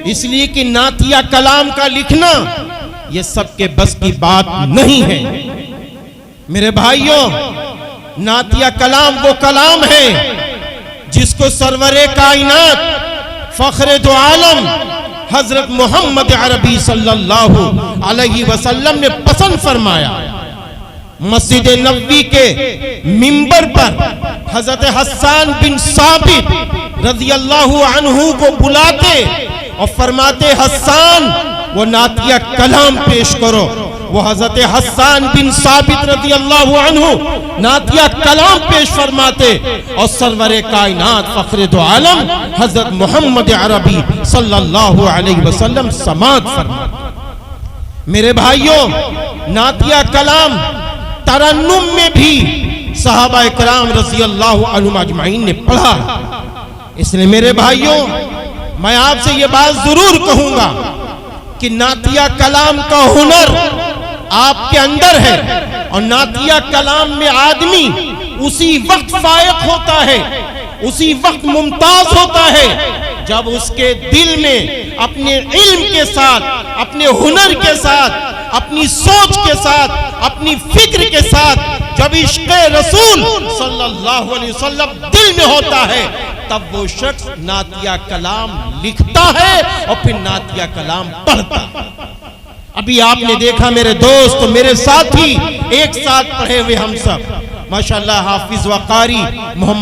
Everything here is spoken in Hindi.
इसलिए कि नातिया कलाम का लिखना ये सबके बस की बात नहीं है। मेरे भाइयों, नातिया कलाम वो कलाम है जिसको सरवरे कायनात फख्रे दो आलम हजरत मोहम्मद अरबी सल्लल्लाहु अलैहि वसल्लम ने पसंद फरमाया। मस्जिद नबवी के मिंबर पर हजरत हस्सान बिन साबित रज़ियल्लाहु अन्हु को बुलाते और फरमाते, हस्सान वो नातिया कलाम पेश करो। वो हजरत हस्सान बिन साबित रज़ियल्लाहु अन्हु नातिया कलाम पेश फरमाते और सरवरे कायनात फख्रे दो आलम हजरत मोहम्मद अरबी सल्लल्लाहु अलैहि वसल्लम समाअत फरमाते। मेरे भाइयों, नातिया कलाम तरन्नुम में भी सहाबा इकराम रज़ियल्लाहु अन्हुम अजमाइन ने पढ़ा। इसलिए मेरे भाइयों, मैं आपसे ये बात जरूर कहूंगा कि नातिया कलाम का हुनर आपके अंदर है और नातिया कलाम में आदमी उसी वक्त फायक होता है, उसी वक्त मुमताज होता है जब उसके दिल में अपने इल्म के साथ, अपने हुनर के साथ, अपनी सोच के साथ, अपनी फिक्र के साथ जब इश्क़ रसूल सल्लल्लाहु अलैहि वसल्लम दिल में होता है, तब वो शख्स नातिया कलाम लिखता है और फिर नातिया कलाम पढ़ता है। अभी आपने देखा मेरे दोस्त, मेरे साथी एक साथ पढ़े हुए हम सब माशाअल्लाह हाफिज व कारी मोहम्मद